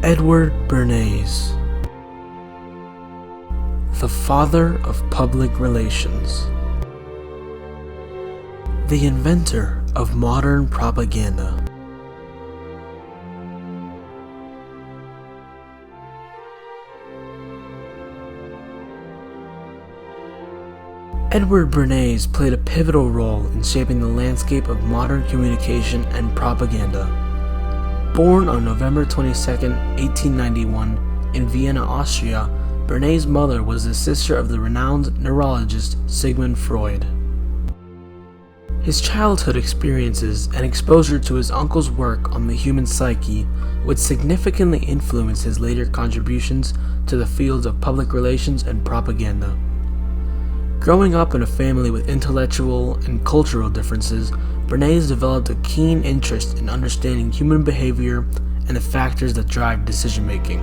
Edward Bernays, the father of public relations, the inventor of modern propaganda. Edward Bernays played a pivotal role in shaping the landscape of modern communication and propaganda. Born on November 22, 1891, in Vienna, Austria, Bernays' mother was the sister of the renowned neurologist Sigmund Freud. His childhood experiences and exposure to his uncle's work on the human psyche would significantly influence his later contributions to the fields of public relations and propaganda. Growing up in a family with intellectual and cultural differences, Bernays developed a keen interest in understanding human behavior and the factors that drive decision-making.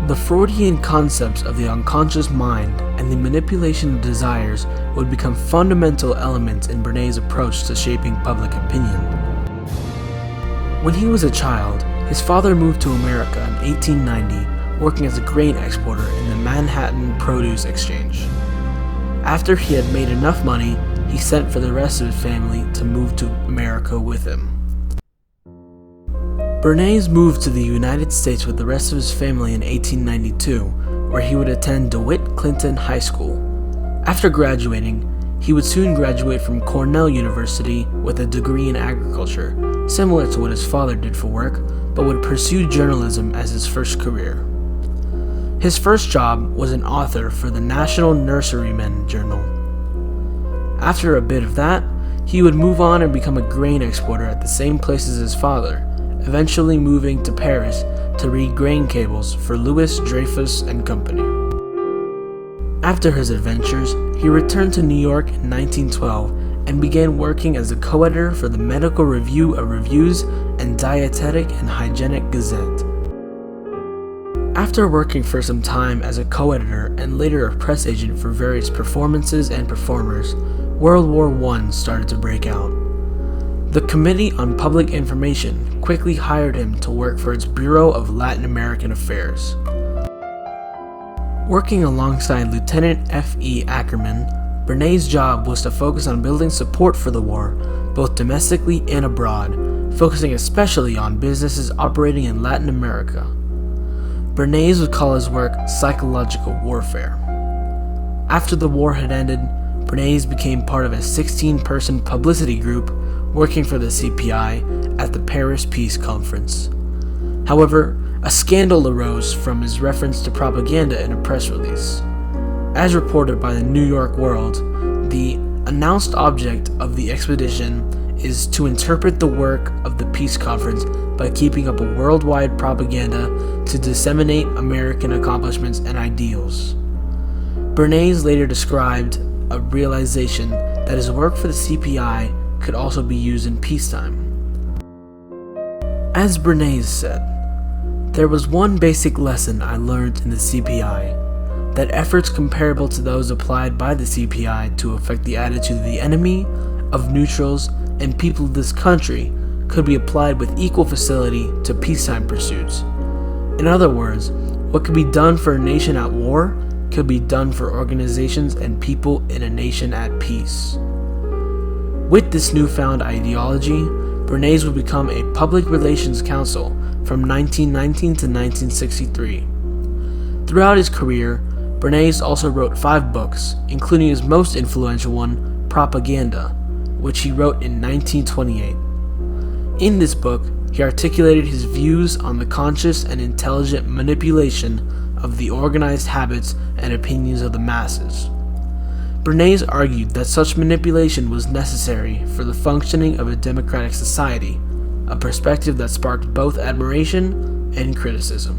The Freudian concepts of the unconscious mind and the manipulation of desires would become fundamental elements in Bernays' approach to shaping public opinion. When he was a child, his father moved to America in 1890, working as a grain exporter in the Manhattan Produce Exchange. After he had made enough money, he sent for the rest of his family to move to America with him. Bernays moved to the United States with the rest of his family in 1892, where he would attend DeWitt Clinton High School. After graduating, he would soon graduate from Cornell University with a degree in agriculture, similar to what his father did for work, but would pursue journalism as his first career. His first job was an author for the National Nurseryman Journal. After a bit of that, he would move on and become a grain exporter at the same place as his father, eventually moving to Paris to read grain cables for Louis Dreyfus and Company. After his adventures, he returned to New York in 1912 and began working as a co-editor for the Medical Review of Reviews and Dietetic and Hygienic Gazette. After working for some time as a co-editor and later a press agent for various performances and performers, World War I started to break out. The Committee on Public Information quickly hired him to work for its Bureau of Latin American Affairs. Working alongside Lieutenant F.E. Ackerman, Bernays' job was to focus on building support for the war, both domestically and abroad, focusing especially on businesses operating in Latin America. Bernays would call his work psychological warfare. After the war had ended, Bernays became part of a 16-person publicity group working for the CPI at the Paris Peace Conference. However, a scandal arose from his reference to propaganda in a press release. As reported by the New York World, the announced object of the expedition is to interpret the work of the peace conference by keeping up a worldwide propaganda to disseminate American accomplishments and ideals. Bernays later described a realization that his work for the CPI could also be used in peacetime. As Bernays said, "There was one basic lesson I learned in the CPI, that efforts comparable to those applied by the CPI to affect the attitude of the enemy, of neutrals, and people of this country could be applied with equal facility to peacetime pursuits. In other words, what could be done for a nation at war could be done for organizations and people in a nation at peace." With this newfound ideology, Bernays would become a public relations counsel from 1919 to 1963. Throughout his career, Bernays also wrote 5 books, including his most influential one, Propaganda, which he wrote in 1928. In this book, he articulated his views on the conscious and intelligent manipulation of the organized habits and opinions of the masses. Bernays argued that such manipulation was necessary for the functioning of a democratic society, a perspective that sparked both admiration and criticism.